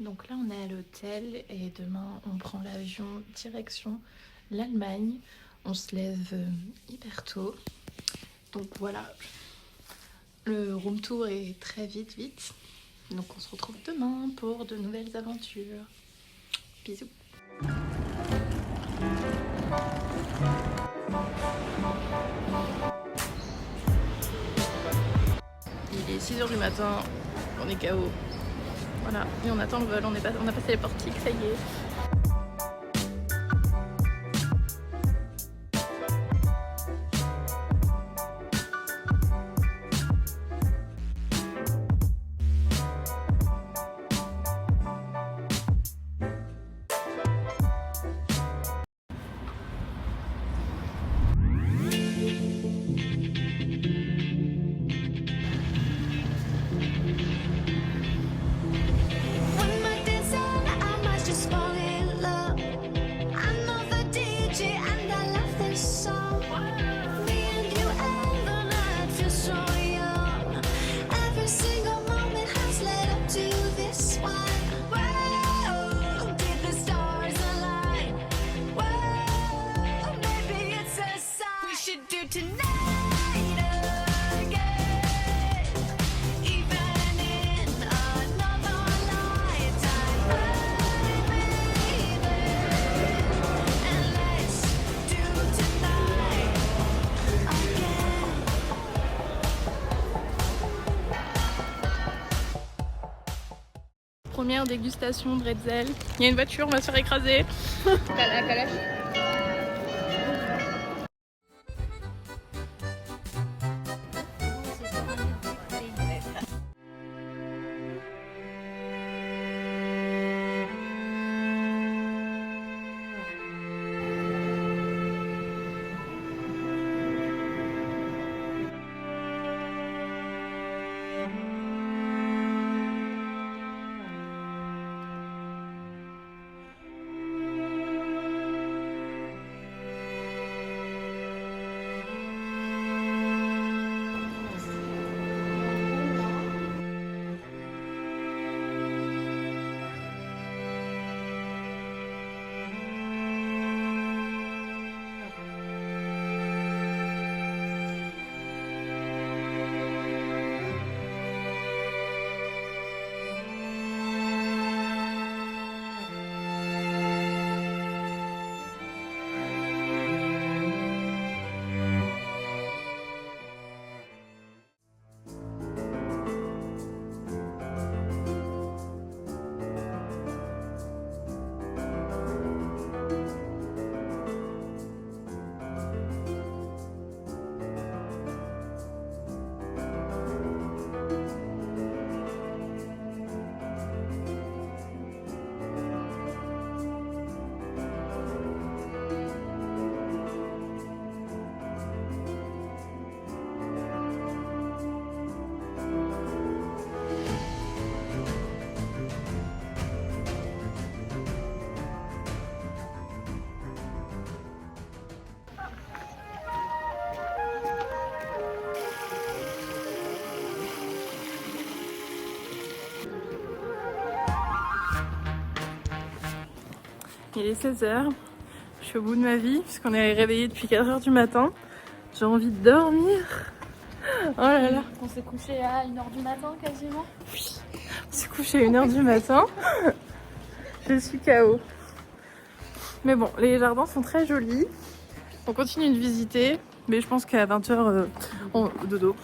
Donc là on est à l'hôtel et demain on prend l'avion direction l'Allemagne. On se lève hyper tôt. Donc voilà, le room tour est très vite. Donc on se retrouve demain pour de nouvelles aventures. Bisous. Il est 6h du matin, on est KO. Voilà, et on attend le vol, on a passé les portiques, ça y est. Première dégustation de bretzel. Il y a une voiture, on va se faire écraser. La calèche. Il est 16h, je suis au bout de ma vie puisqu'on est réveillé depuis 4h du matin. J'ai envie de dormir. Oh là là. On s'est couché à 1h du matin quasiment. Oui, on s'est couché à 1h du matin. Je suis KO. Mais bon, les jardins sont très jolis. On continue de visiter, mais je pense qu'à 20h, dodo.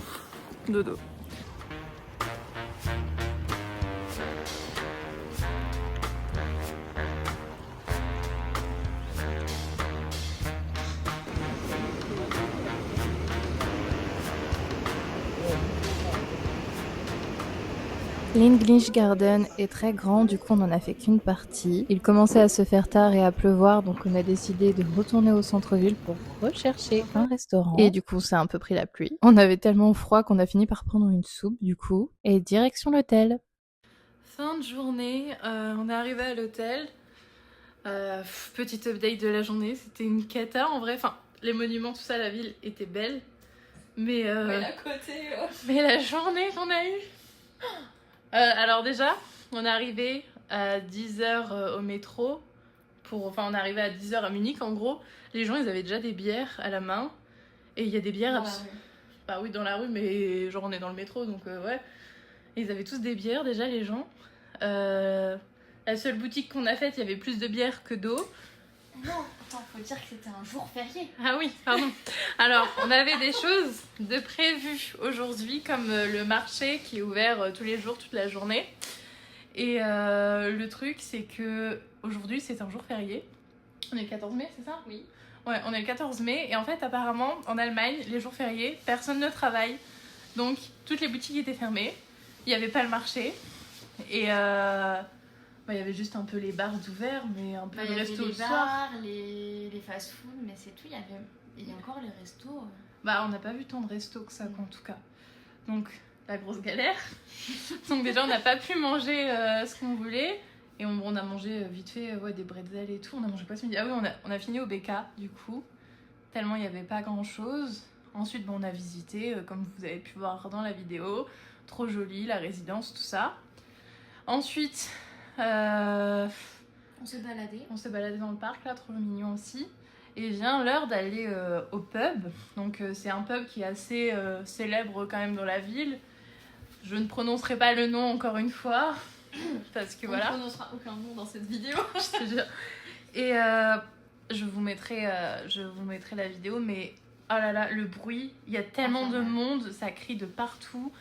L'English Garden est très grand, du coup on n'en a fait qu'une partie. Il commençait à se faire tard et à pleuvoir, donc on a décidé de retourner au centre-ville pour rechercher un restaurant. Et du coup ça a un peu pris la pluie. On avait tellement froid qu'on a fini par prendre une soupe du coup. Et direction l'hôtel. Fin de journée, on est arrivé à l'hôtel. Petite update de la journée, c'était une cata en vrai. Enfin, les monuments, tout ça, la ville était belle. Mais la journée qu'on a eue... alors déjà, on est arrivé à 10h au métro, enfin on est arrivé à 10h à Munich en gros, les gens ils avaient déjà des bières à la main, et il y a des bières... Bah oui, dans la rue, mais genre on est dans le métro, donc ouais. Et ils avaient tous des bières déjà, les gens. La seule boutique qu'on a faite, il y avait plus de bière que d'eau. Non, attends, faut dire que c'était un jour férié. Ah oui, pardon. Alors, on avait des choses de prévues aujourd'hui, comme le marché qui est ouvert tous les jours, toute la journée. Et le truc, c'est que aujourd'hui, c'est un jour férié. On est le 14 mai, c'est ça ? Oui. Ouais, on est le 14 mai. Et en fait, apparemment, en Allemagne, les jours fériés, personne ne travaille. Donc, toutes les boutiques étaient fermées. Il n'y avait pas le marché. Et il y avait juste un peu les bars ouverts, mais un peu les restos le soir. Les fast-food, mais c'est tout. Il y a encore les restos. Bah, on n'a pas vu tant de restos que ça, en tout cas. Donc, la grosse galère. Donc, déjà, on n'a pas pu manger ce qu'on voulait. Et on a mangé vite fait des bretzels et tout. On a mangé quoi ce midi ? Ah oui, on a fini au BK, du coup. Tellement il n'y avait pas grand-chose. Ensuite, on a visité, comme vous avez pu voir dans la vidéo. Trop joli, la résidence, tout ça. Ensuite... On s'est baladé. On s'est baladé dans le parc, là, trop mignon aussi. Et vient l'heure d'aller au pub. Donc c'est un pub qui est assez célèbre quand même dans la ville. Je ne prononcerai pas le nom encore une fois. Parce que voilà. On ne prononcera aucun nom dans cette vidéo. Je te jure. Et je vous mettrai la vidéo, mais oh là là, le bruit, il y a tellement de monde, ça crie de partout.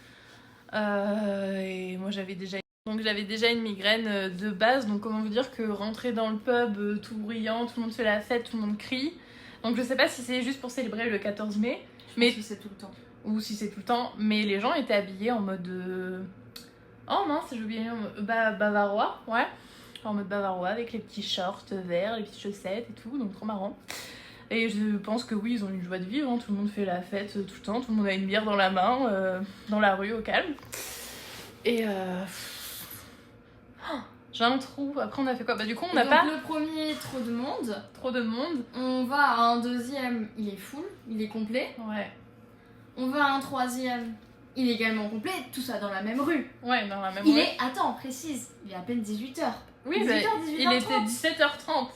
Et moi j'avais déjà une migraine de base, donc comment vous dire que rentrer dans le pub tout bruyant, tout le monde fait la fête, tout le monde crie. Donc je sais pas si c'est juste pour célébrer le 14 mai, mais si c'est tout le temps. Ou si c'est tout le temps, mais les gens étaient habillés en mode oh mince, j'ai oublié le nom, bavarois, ouais. En mode bavarois avec les petits shorts verts, les petites chaussettes et tout, donc trop marrant. Et je pense que oui, ils ont une joie de vivre, hein. Tout le monde fait la fête tout le temps, tout le monde a une bière dans la main, dans la rue au calme. Et j'ai un trou. Après on a fait quoi ? Bah du coup on n'a pas... Le premier, trop de monde. Trop de monde. On va à un deuxième, il est full, il est complet. Ouais. On va à un troisième, il est également complet, tout ça dans la même rue. Ouais, dans la même rue. Attends, précise, il est à peine 18h. Oui, 18h, il était 17h30.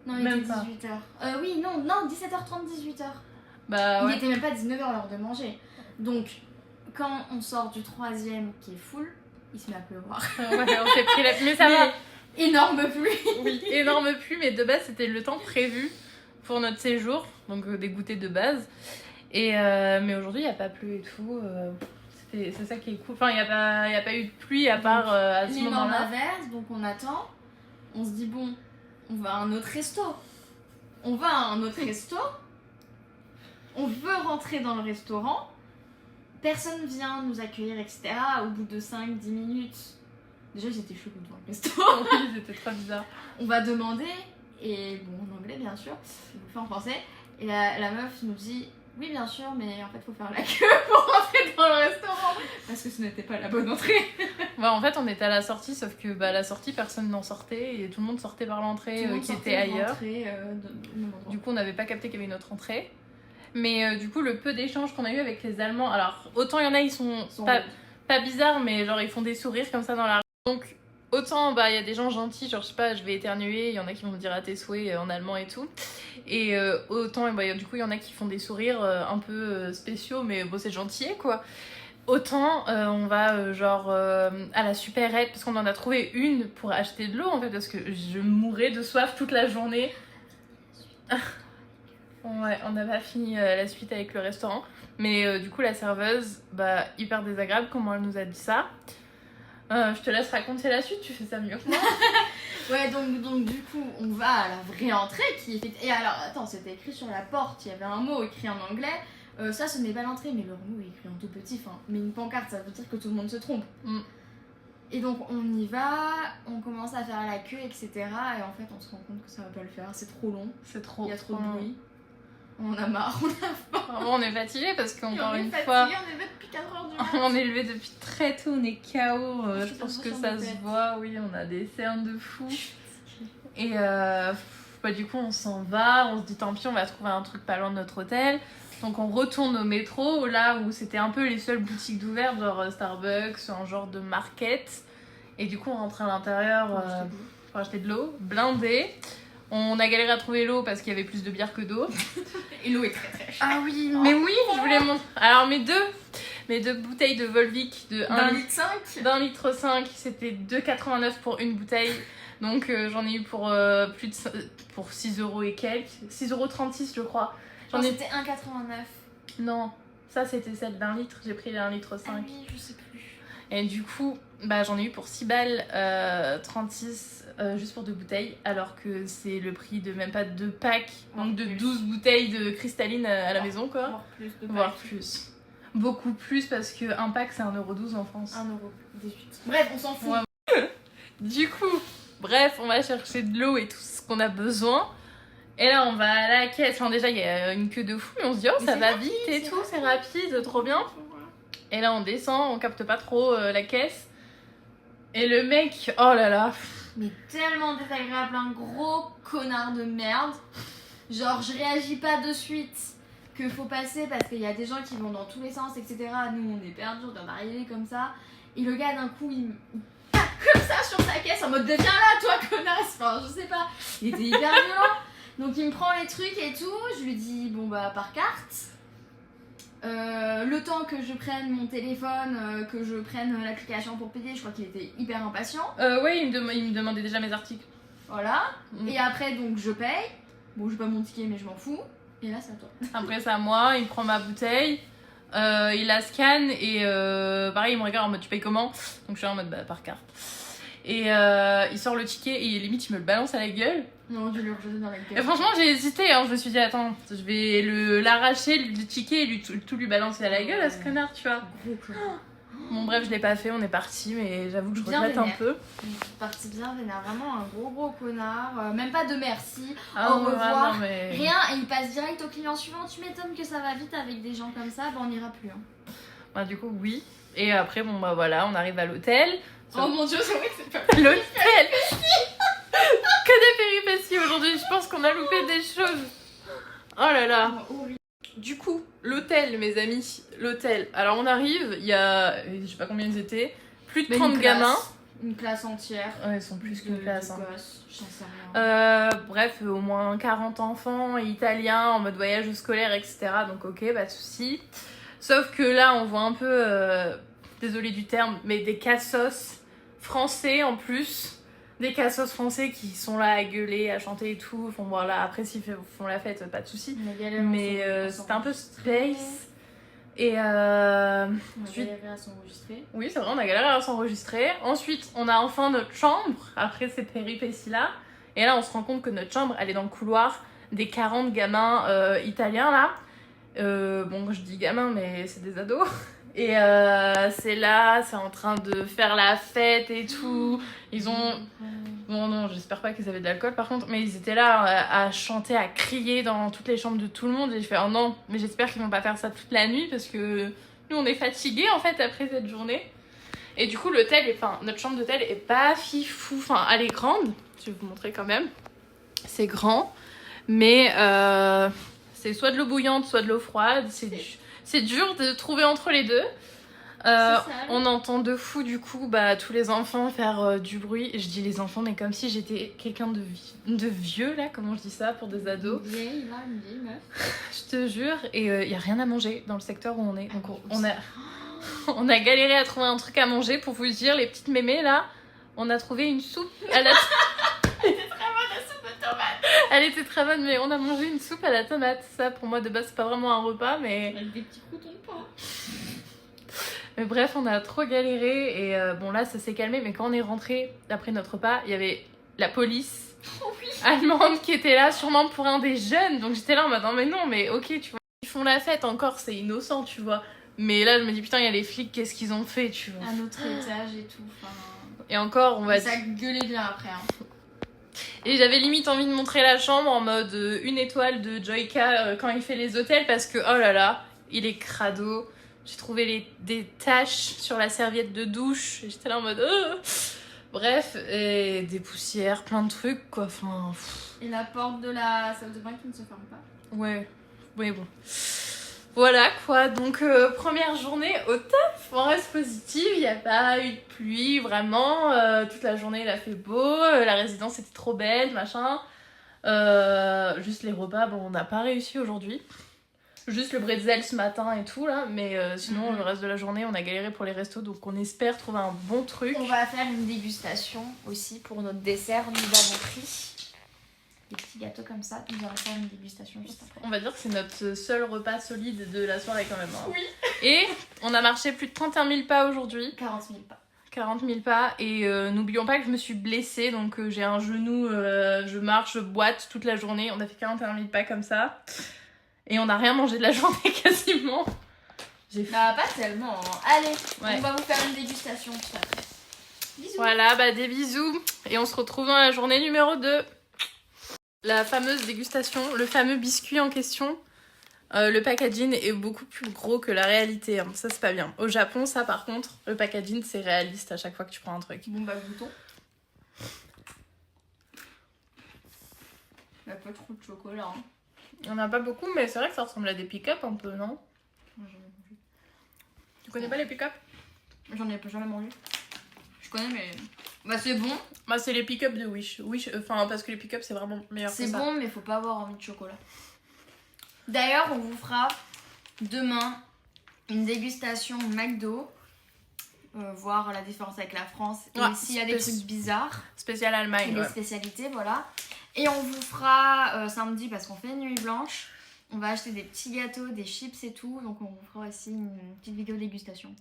Non, il était 18h. Oui, non, 17h30, 18h. Bah ouais. Il était même pas 19h l'heure de manger. Donc, quand on sort du troisième qui est full, il se met à pleuvoir. Ouais, on s'est pris la... Mais ça va. Énorme pluie. Oui, énorme pluie, mais de base, c'était le temps prévu pour notre séjour. Donc, des goûters de base. Et mais aujourd'hui, il n'y a pas plu et tout. C'est ça qui est cool. Enfin, il n'y a pas eu de pluie à part à ce moment-là. L'énorme averse, donc on attend. On se dit, bon, on va à un autre resto. On veut rentrer dans le restaurant. Personne vient nous accueillir, etc. Au bout de 5-10 minutes. Déjà, j'étais chelou devant le resto. Oui, c'était très bizarre. On va demander, et bon, en anglais, bien sûr. Je vous le fais en français. Et la meuf nous dit... Oui, bien sûr, mais en fait, il faut faire la queue pour rentrer dans le restaurant. Parce que ce n'était pas la bonne entrée. Bah, en fait, on était à la sortie, sauf que la sortie, personne n'en sortait. Et tout le monde sortait par l'entrée qui était ailleurs. Du coup, on n'avait pas capté qu'il y avait une autre entrée. Mais du coup, le peu d'échanges qu'on a eu avec les Allemands... Alors, autant il y en a, ils sont pas bizarres, mais genre, ils font des sourires comme ça dans la rue. Donc, autant, il y a des gens gentils, genre, je sais pas, je vais éternuer, il y en a qui vont me dire à tes souhaits en allemand et tout. Et autant, du coup, il y en a qui font des sourires un peu spéciaux, mais bon, c'est gentil, quoi. Autant, on va à la supérette, parce qu'on en a trouvé une pour acheter de l'eau, en fait, parce que je mourais de soif toute la journée. Ouais, on n'a pas fini la suite avec le restaurant. Mais du coup, la serveuse, hyper désagréable, comment elle nous a dit ça. Je te laisse raconter la suite, tu fais ça mieux que moi. Ouais, donc du coup, on va à la vraie entrée qui est... Et alors, attends, c'était écrit sur la porte, il y avait un mot écrit en anglais. Ça, ce n'est pas l'entrée, mais le mot est écrit en tout petit. Mais une pancarte, ça veut dire que tout le monde se trompe. Mm. Et donc, on y va, on commence à faire la queue, etc. Et en fait, on se rend compte que ça va pas le faire, c'est trop long. Il y a trop de bruit. On en a marre, on a faim. Vraiment, on est fatigué parce qu'encore une fois... On est levé depuis 4h du matin. On est levé depuis très tôt, on est KO. Je pense que ça se voit, oui, on a des cernes de fou. Et du coup, on s'en va, on se dit tant pis, on va trouver un truc pas loin de notre hôtel. Donc on retourne au métro, là où c'était un peu les seules boutiques d'ouvertes, genre Starbucks, un genre de market. Et du coup, on rentre à l'intérieur pour acheter de l'eau, blindé. On a galéré à trouver l'eau parce qu'il y avait plus de bière que d'eau. Et l'eau est très très chère. Ah oui, mais oui, je voulais montrer. Alors mes deux bouteilles de Volvic de 1,5 litre. D'un litre 5, c'était 2,89 pour une bouteille. Donc j'en ai eu pour pour 6 euros et quelques. 6,36 € je crois. C'était 1,89. Non, ça c'était celle d'1 litre. J'ai pris les 1,5 litre. Ah oui, je sais plus. Et du coup, j'en ai eu pour 6 balles 36 juste pour 2 bouteilles. Alors que c'est le prix de même pas 2 packs. Donc de 12 bouteilles de cristalline à la maison quoi. Voire plus de Voire plus. Beaucoup plus parce qu'un pack c'est 1,12 € en France. 1,18 €. Bref, on s'en fout. Ouais. Du coup, bref, on va chercher de l'eau et tout ce qu'on a besoin. Et là, on va à la caisse. Enfin, déjà, il y a une queue de fou, mais on se dit, oh, ça va vite et tout, c'est rapide, trop bien. Et là, on descend, on capte pas trop la caisse. Et le mec, oh là là. Mais tellement désagréable, un gros connard de merde. Genre, je réagis pas de suite. Que faut passer parce qu'il y a des gens qui vont dans tous les sens, etc. Nous, on est perdus, on vient d'arriver comme ça. Et le gars, d'un coup, il tape comme ça sur sa caisse en mode deviens là, toi, connasse. Enfin, je sais pas. Il était hyper violent. Donc, il me prend les trucs et tout. Je lui dis, bon, bah, par carte. Le temps que je prenne mon téléphone, que je prenne l'application pour payer, je crois qu'il était hyper impatient. Ouais, il me demandait déjà mes articles. Voilà. Et après, donc, je paye. Bon, j'ai pas mon ticket, mais je m'en fous. Et là, c'est à toi. Après, c'est à moi, il prend ma bouteille, il la scanne et pareil, il me regarde en mode tu payes comment? Donc je suis en mode par carte. Et il sort le ticket et limite, il me le balance à la gueule. Non, je lui ai rejeté dans la gueule. Et franchement, j'ai hésité, hein. Je me suis dit, attends, je vais l'arracher, le ticket et tout lui balancer à la gueule à ce connard, tu vois. Bon, bref, je l'ai pas fait, on est parti, mais j'avoue que je regrette un peu. Parti bien vénère, vraiment un gros connard. Même pas de merci, au revoir, non, mais... rien. Et il passe direct au client suivant. Tu m'étonnes que ça va vite avec des gens comme ça, on n'ira plus. Hein. Bah, du coup, oui. Et après, bon, bah voilà, on arrive à l'hôtel. Oh mon dieu, c'est vrai que c'est pas l'hôtel. Que des péripéties aujourd'hui, je pense qu'on a loupé des choses. Oh là là. Du coup, l'hôtel, mes amis, l'hôtel. Alors on arrive, il y a, je sais pas combien ils étaient, plus de 30 gamins. Une classe entière. Ouais, ils sont plus qu'une classe. Hein. J'en sais rien. Bref, au moins 40 enfants italiens en mode voyage scolaire, etc. Donc ok, pas de soucis. Sauf que là, on voit un peu, désolé du terme, mais des cassos français en plus. Des cassos français qui sont là à gueuler, à chanter et tout. Enfin voilà, après s'ils font la fête, pas de soucis. Mais c'était un peu space. Et on a galéré à s'enregistrer. Oui, c'est vrai, on a galéré à s'enregistrer. Ensuite, on a enfin notre chambre, après ces péripéties-là. Et là, on se rend compte que notre chambre, elle est dans le couloir des 40 gamins italiens, là. Bon, je dis gamins, mais c'est des ados. Et c'est là, c'est en train de faire la fête et tout. Ils ont... Bon, non, j'espère pas qu'ils avaient de l'alcool par contre, mais ils étaient là à chanter, à crier dans toutes les chambres de tout le monde. Et je fais, oh non, mais j'espère qu'ils vont pas faire ça toute la nuit parce que nous, on est fatigués en fait après cette journée. Et du coup, notre chambre d'hôtel est pas fifou. Enfin, elle est grande, je vais vous montrer quand même. C'est grand, mais c'est soit de l'eau bouillante, soit de l'eau froide. C'est dur de trouver entre les deux. On entend de fou du coup tous les enfants faire du bruit. Je dis les enfants mais comme si j'étais quelqu'un de vieux là, comment je dis ça pour des ados. Une vieille meuf. Je te jure. Et il y a rien à manger dans le secteur où on est. Donc on a galéré à trouver un truc à manger. Pour vous dire, les petites mémés là, on a trouvé une soupe à la... Elle était très bonne la soupe de tomate. Elle était très bonne, mais on a mangé une soupe à la tomate. Ça pour moi de base c'est pas vraiment un repas, mais... Avec des petits croutons de pain. Mais bref, on a trop galéré et bon là ça s'est calmé, mais quand on est rentré après notre repas, il y avait la police allemande qui était là sûrement pour un des jeunes. Donc j'étais là en mode non mais non, mais ok, tu vois, ils font la fête encore, c'est innocent, tu vois. Mais là je me dis putain, il y a les flics, qu'est-ce qu'ils ont fait, tu vois. À notre étage et tout. Enfin... Et encore, on va... Ça gueulait bien après. Hein. Et j'avais limite envie de montrer la chambre en mode 1 étoile de Joyka quand il fait les hôtels parce que oh là là, il est crado. J'ai trouvé des taches sur la serviette de douche. J'étais là en mode... Bref, et des poussières, plein de trucs, quoi. Enfin... Et la porte de la salle de bain qui ne se ferme pas. Ouais, bon. Voilà quoi, donc première journée au taf, on reste positive, il n'y a pas eu de pluie vraiment, toute la journée il a fait beau, la résidence était trop belle, machin. Juste les repas, bon on n'a pas réussi aujourd'hui. Juste le bretzel ce matin et tout là, mais sinon le reste de la journée on a galéré pour les restos, donc on espère trouver un bon truc. On va faire une dégustation aussi pour notre dessert, nous avons pris des petits gâteaux comme ça, nous allons faire une dégustation juste après. On va dire que c'est notre seul repas solide de la soirée quand même. Hein. Oui. Et on a marché plus de 31 000 pas aujourd'hui. 40 000 pas. 40 000 pas et n'oublions pas que je me suis blessée, donc j'ai un genou, je marche, je boite toute la journée. On a fait 41 000 pas comme ça et on n'a rien mangé de la journée quasiment. Bah pas tellement. Hein. Allez, ouais. On va vous faire une dégustation tout après. Bisous. Voilà, bah des bisous et on se retrouve dans la journée numéro 2. La fameuse dégustation, le fameux biscuit en question, le packaging est beaucoup plus gros que la réalité, hein. Ça c'est pas bien. Au Japon, ça par contre, le packaging c'est réaliste à chaque fois que tu prends un truc. Bon bah goûtons. Il n'y a pas trop de chocolat. Hein. Il n'y en a pas beaucoup, mais c'est vrai que ça ressemble à des pick-up un peu, non? Moi j'en ai mangé. Tu connais pas les pick-up? J'en ai jamais mangé. Je connais mais... Bah c'est bon. Bah c'est les pick-up de Wish. Wish, enfin parce que les pick-up c'est vraiment meilleur que ça. C'est bon mais faut pas avoir envie de chocolat. D'ailleurs on vous fera demain une dégustation McDo. Voir la différence avec la France. Et s'il y a des trucs bizarres. Spécial Allemagne. Des spécialités, voilà. Et on vous fera samedi parce qu'on fait une nuit blanche. On va acheter des petits gâteaux, des chips et tout. Donc on vous fera aussi une petite vidéo dégustation.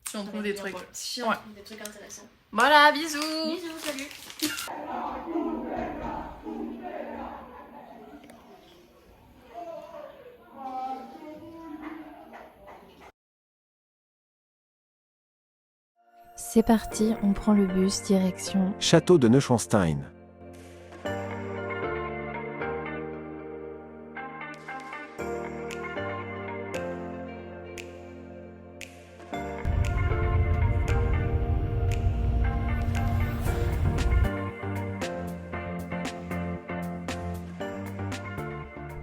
Si on trouve des trucs. Si on trouve des trucs intéressants. Voilà, bisous. Bisous, salut. C'est parti, on prend le bus direction Château de Neuschwanstein.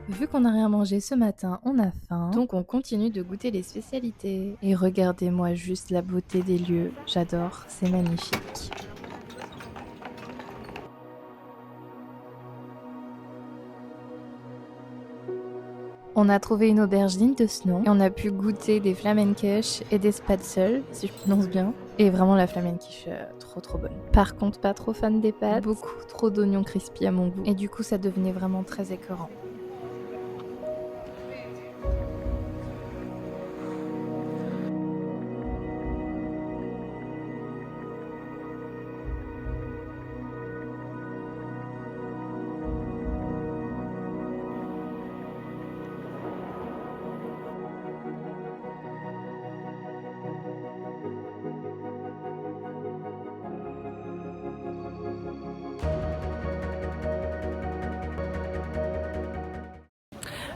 Vu qu'on n'a rien mangé ce matin, on a faim, donc on continue de goûter les spécialités. Et regardez-moi juste la beauté des lieux, j'adore, c'est magnifique. On a trouvé une auberge digne de ce nom et on a pu goûter des flamenquiches et des spätzle, si je prononce bien. Et vraiment la flamenquiche, trop bonne. Par contre, pas trop fan des pâtes, beaucoup trop d'oignons crispy à mon goût. Et du coup, ça devenait vraiment très écœurant.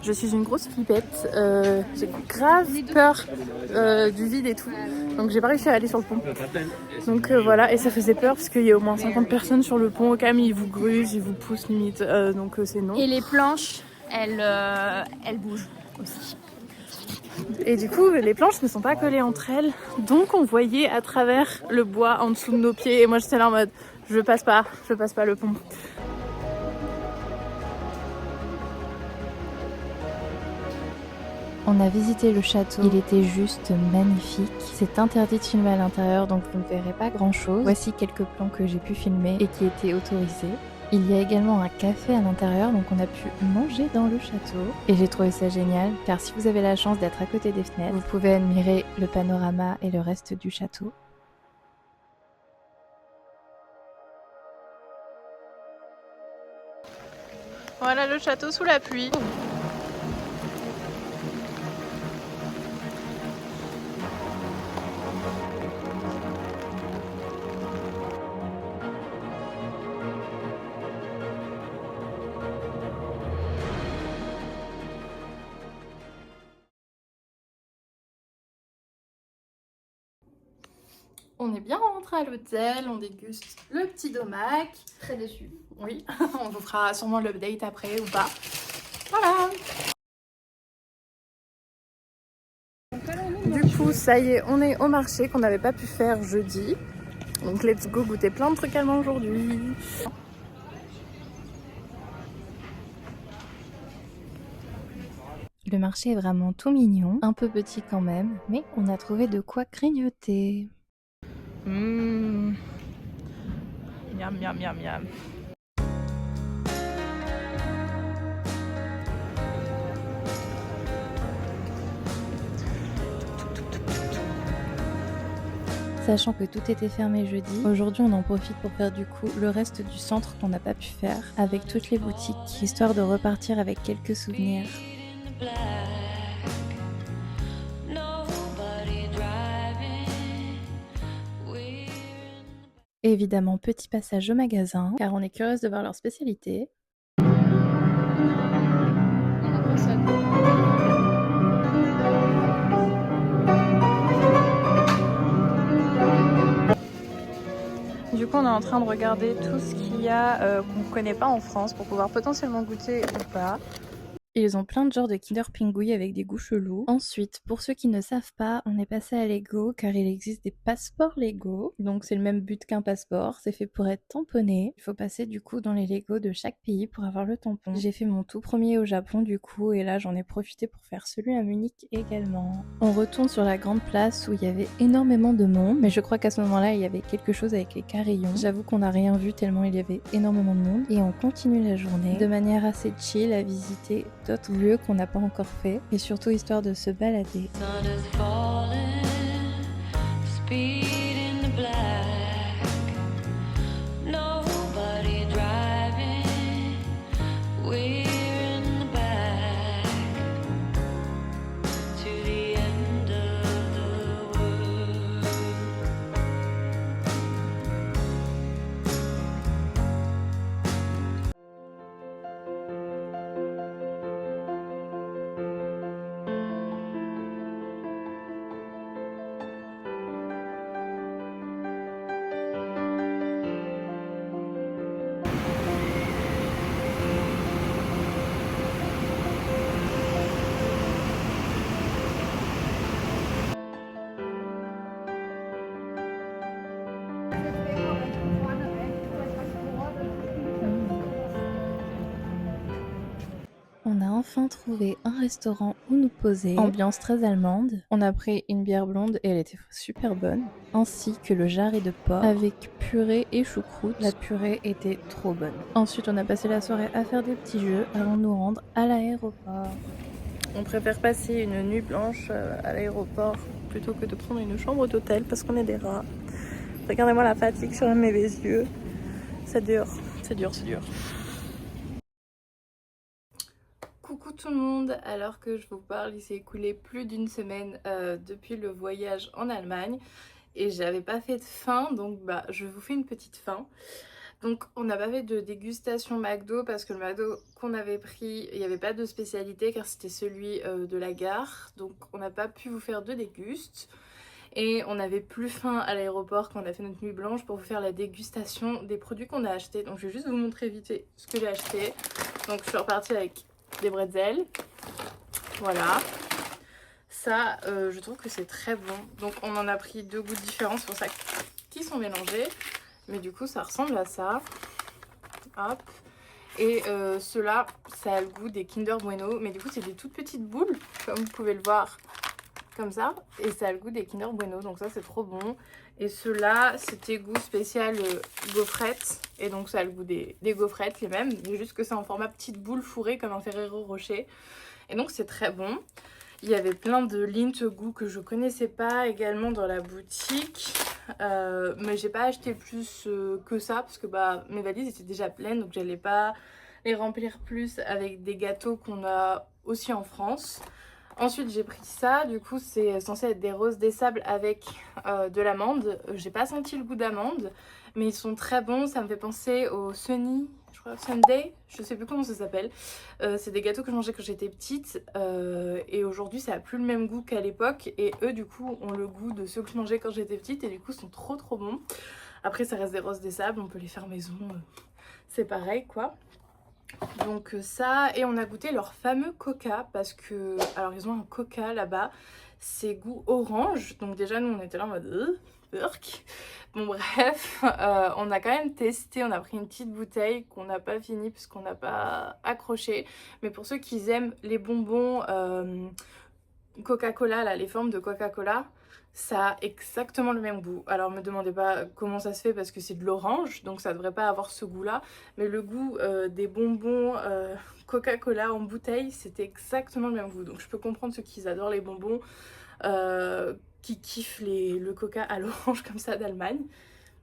Je suis une grosse flippette, j'ai grave peur du vide et tout, donc j'ai pas réussi à aller sur le pont. Donc voilà, et ça faisait peur parce qu'il y a au moins 50 personnes sur le pont, au cas où ils vous grugent, ils vous poussent limite, donc c'est non. Et les planches, elles bougent aussi. Et du coup, les planches ne sont pas collées entre elles, donc on voyait à travers le bois en dessous de nos pieds, et moi j'étais là en mode, je passe pas le pont. On a visité le château, il était juste magnifique. C'est interdit de filmer à l'intérieur donc vous ne verrez pas grand chose. Voici quelques plans que j'ai pu filmer et qui étaient autorisés. Il y a également un café à l'intérieur donc on a pu manger dans le château. Et j'ai trouvé ça génial car si vous avez la chance d'être à côté des fenêtres, vous pouvez admirer le panorama et le reste du château. Voilà le château sous la pluie. On est bien rentré à l'hôtel, on déguste le petit domac. Très déçue. Oui, on vous fera sûrement l'update après ou pas. Voilà. ça y est, on est au marché qu'on n'avait pas pu faire jeudi. Donc let's go goûter plein de trucs allemands aujourd'hui. Le marché est vraiment tout mignon, un peu petit quand même, mais on a trouvé de quoi grignoter. Miam miam miam miam. Sachant que tout était fermé jeudi, aujourd'hui on en profite pour faire du coup le reste du centre qu'on n'a pas pu faire avec toutes les boutiques, histoire de repartir avec quelques souvenirs. Évidemment, petit passage au magasin, car on est curieuse de voir leurs spécialités. Du coup, on est en train de regarder tout ce qu'il y a qu'on connaît pas en France pour pouvoir potentiellement goûter ou pas. Ils ont plein de genres de Kinder Pingui avec des goûts chelous. Ensuite, pour ceux qui ne savent pas, on est passé à Lego car il existe des passeports Lego. Donc c'est le même but qu'un passeport, c'est fait pour être tamponné. Il faut passer du coup dans les Lego de chaque pays pour avoir le tampon. J'ai fait mon tout premier au Japon du coup et là j'en ai profité pour faire celui à Munich également. On retourne sur la grande place où il y avait énormément de monde, mais je crois qu'à ce moment-là il y avait quelque chose avec les carillons. J'avoue qu'on n'a rien vu tellement il y avait énormément de monde et on continue la journée de manière assez chill à visiter d'autres lieux qu'on n'a pas encore fait et surtout histoire de se balader. On a enfin trouvé un restaurant où nous poser, ambiance très allemande. On a pris une bière blonde et elle était super bonne, ainsi que le jarret de porc avec purée et choucroute. La purée était trop bonne. Ensuite, on a passé la soirée à faire des petits jeux avant de nous rendre à l'aéroport. On préfère passer une nuit blanche à l'aéroport plutôt que de prendre une chambre d'hôtel parce qu'on est des rats. Regardez-moi la fatigue sur mes yeux. C'est dur, c'est dur, c'est dur. Coucou tout le monde, alors que je vous parle, il s'est écoulé plus d'une semaine depuis le voyage en Allemagne et j'avais pas fait de fin, donc je vous fais une petite fin. Donc on n'a pas fait de dégustation McDo parce que le McDo qu'on avait pris, il n'y avait pas de spécialité car c'était celui de la gare, donc on n'a pas pu vous faire de déguste. Et on n'avait plus faim à l'aéroport quand on a fait notre nuit blanche pour vous faire la dégustation des produits qu'on a achetés. Donc je vais juste vous montrer vite fait ce que j'ai acheté. Donc je suis repartie avec des bretzels, voilà, ça je trouve que c'est très bon, donc on en a pris deux goûts différents, c'est pour ça qu'ils sont mélangés, mais du coup ça ressemble à ça, hop, et ceux-là ça a le goût des Kinder Bueno, mais du coup c'est des toutes petites boules, comme vous pouvez le voir, comme ça, et ça a le goût des Kinder Bueno, donc ça c'est trop bon. Et ceux-là c'était goût spécial gaufrette, et donc ça a le goût des gaufrettes les mêmes, mais juste que c'est en format petite boule fourrée comme un Ferrero Rocher, et donc c'est très bon. Il y avait plein de Lindt goût que je connaissais pas également dans la boutique, mais j'ai pas acheté plus que ça parce que mes valises étaient déjà pleines, donc j'allais pas les remplir plus avec des gâteaux qu'on a aussi en France. Ensuite j'ai pris ça, du coup c'est censé être des roses des sables avec de l'amande. J'ai pas senti le goût d'amande, mais ils sont très bons, ça me fait penser au Sunny, je crois, Sunday, je sais plus comment ça s'appelle. C'est des gâteaux que je mangeais quand j'étais petite et aujourd'hui ça a plus le même goût qu'à l'époque, et eux du coup ont le goût de ceux que je mangeais quand j'étais petite et du coup sont trop bons. Après ça reste des roses des sables, on peut les faire maison, c'est pareil quoi. Donc ça, et on a goûté leur fameux coca parce que, alors ils ont un coca là-bas, c'est goût orange. Donc déjà nous on était là en mode urk. Bon bref, on a quand même testé, on a pris une petite bouteille qu'on n'a pas fini parce qu'on n'a pas accroché. Mais pour ceux qui aiment les bonbons Coca-Cola, là, les formes de Coca-Cola, ça a exactement le même goût. Alors me demandez pas comment ça se fait parce que c'est de l'orange, donc ça devrait pas avoir ce goût-là. Mais le goût des bonbons Coca-Cola en bouteille, c'était exactement le même goût. Donc je peux comprendre ceux qui adorent les bonbons, qui kiffent le Coca à l'orange comme ça d'Allemagne.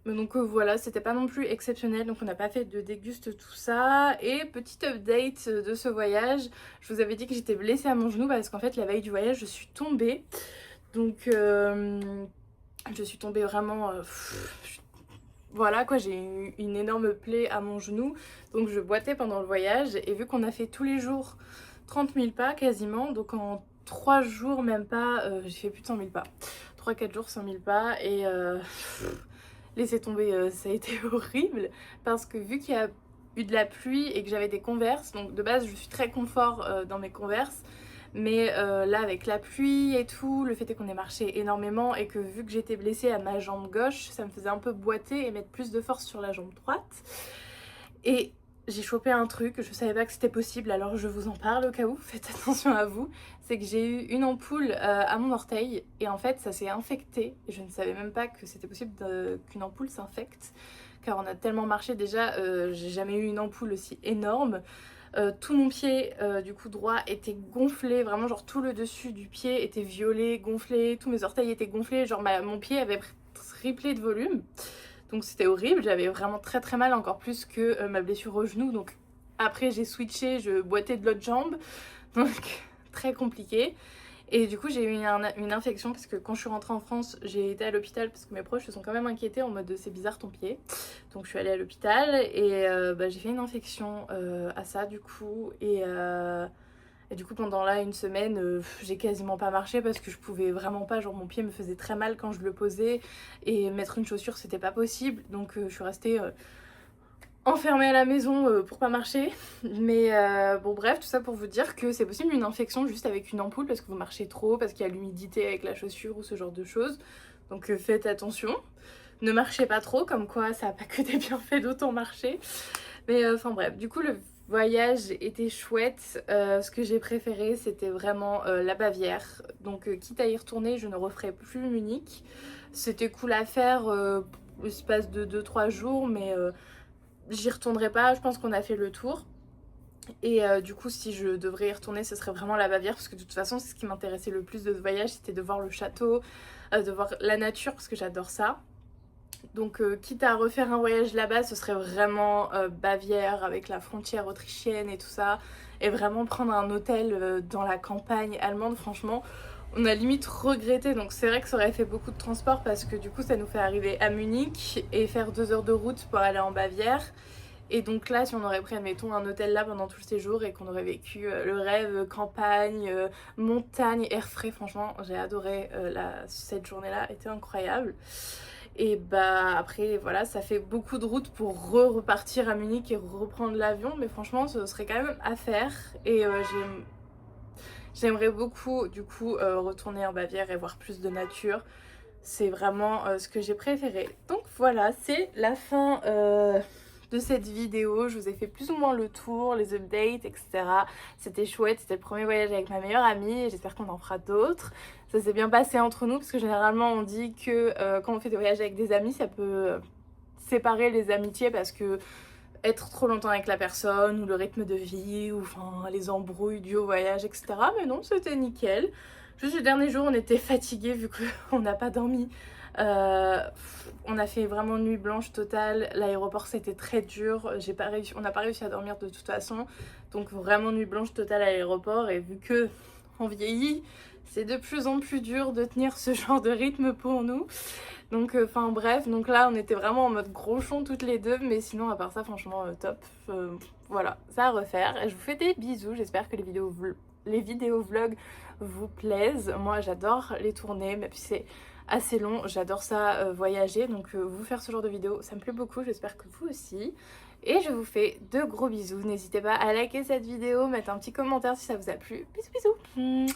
Mais donc voilà, c'était pas non plus exceptionnel, donc on n'a pas fait de déguste tout ça. Et petite update de ce voyage, je vous avais dit que j'étais blessée à mon genou parce qu'en fait la veille du voyage je suis tombée. Donc je suis tombée vraiment... voilà quoi, j'ai eu une énorme plaie à mon genou. Donc je boitais pendant le voyage et vu qu'on a fait tous les jours 30 000 pas quasiment, donc en 3 jours même pas, j'ai fait plus de 100 000 pas. 3-4 jours 100 000 pas et... laissez tomber, ça a été horrible parce que vu qu'il y a eu de la pluie et que j'avais des Converse, donc de base je suis très confort dans mes Converse, mais là avec la pluie et tout, le fait est qu'on ait marché énormément et que vu que j'étais blessée à ma jambe gauche, ça me faisait un peu boiter et mettre plus de force sur la jambe droite. Et j'ai chopé un truc, je savais pas que c'était possible, alors je vous en parle au cas où, faites attention à vous. C'est que j'ai eu une ampoule à mon orteil et en fait ça s'est infecté et je ne savais même pas que c'était possible qu'une ampoule s'infecte car on a tellement marché déjà, j'ai jamais eu une ampoule aussi énorme. Tout mon pied du coup droit était gonflé, vraiment genre tout le dessus du pied était violet, gonflé, tous mes orteils étaient gonflés, genre mon pied avait triplé de volume. Donc c'était horrible, j'avais vraiment très très mal, encore plus que ma blessure au genou. Donc après j'ai switché, je boitais de l'autre jambe, donc très compliqué. Et du coup j'ai eu une infection parce que quand je suis rentrée en France, j'ai été à l'hôpital parce que mes proches se sont quand même inquiétés en mode c'est bizarre ton pied. Donc je suis allée à l'hôpital et j'ai fait une infection à ça du coup. Et du coup pendant là une semaine j'ai quasiment pas marché parce que je pouvais vraiment pas, genre mon pied me faisait très mal quand je le posais et mettre une chaussure c'était pas possible, donc je suis restée enfermée à la maison pour pas marcher. Mais bon bref, tout ça pour vous dire que c'est possible une infection juste avec une ampoule parce que vous marchez trop, parce qu'il y a l'humidité avec la chaussure ou ce genre de choses, donc faites attention. Ne marchez pas trop, comme quoi ça a pas que des bienfaits d'autant marcher. Mais enfin bref, du coup le voyage était chouette. Ce que j'ai préféré c'était vraiment la Bavière. Donc quitte à y retourner, je ne referai plus Munich. C'était cool à faire l'espace de 2-3 jours, mais j'y retournerai pas. Je pense qu'on a fait le tour. Et du coup si je devrais y retourner ce serait vraiment la Bavière parce que de toute façon c'est ce qui m'intéressait le plus de ce voyage, c'était de voir le château, de voir la nature parce que j'adore ça. Donc quitte à refaire un voyage là-bas, ce serait vraiment Bavière avec la frontière autrichienne et tout ça. Et vraiment prendre un hôtel dans la campagne allemande, franchement, on a limite regretté. Donc c'est vrai que ça aurait fait beaucoup de transport parce que du coup ça nous fait arriver à Munich et faire 2 heures de route pour aller en Bavière. Et donc là si on aurait pris admettons un hôtel là pendant tout le séjour et qu'on aurait vécu le rêve campagne, montagne, air frais, franchement j'ai adoré cette journée là, était incroyable. Et bah après voilà, ça fait beaucoup de route pour repartir à Munich et reprendre l'avion, mais franchement ce serait quand même à faire. Et j'aimerais beaucoup du coup retourner en Bavière et voir plus de nature. C'est vraiment ce que j'ai préféré. Donc voilà, c'est la fin de cette vidéo. Je vous ai fait plus ou moins le tour, les updates, etc. C'était chouette, c'était le premier voyage avec ma meilleure amie et j'espère qu'on en fera d'autres. Ça s'est bien passé entre nous parce que généralement on dit que quand on fait des voyages avec des amis, ça peut séparer les amitiés parce que être trop longtemps avec la personne ou le rythme de vie ou enfin les embrouilles dues au voyage, etc. Mais non, c'était nickel. Juste le dernier jour on était fatigués vu qu'on n'a pas dormi. On a fait vraiment nuit blanche totale, l'aéroport c'était très dur, on n'a pas réussi à dormir de toute façon, donc vraiment nuit blanche totale à l'aéroport. Et vu que on vieillit, c'est de plus en plus dur de tenir ce genre de rythme pour nous. Donc enfin bref, donc là on était vraiment en mode grochon toutes les deux, mais sinon à part ça franchement top. Voilà, ça à refaire. Je vous fais des bisous, j'espère que les vidéos vlogs vous plaisent. Moi j'adore les tourner, même si c'est assez long, j'adore ça voyager, donc vous faire ce genre de vidéos ça me plaît beaucoup, j'espère que vous aussi. Et je vous fais de gros bisous, n'hésitez pas à liker cette vidéo, mettre un petit commentaire si ça vous a plu. Bisous bisous.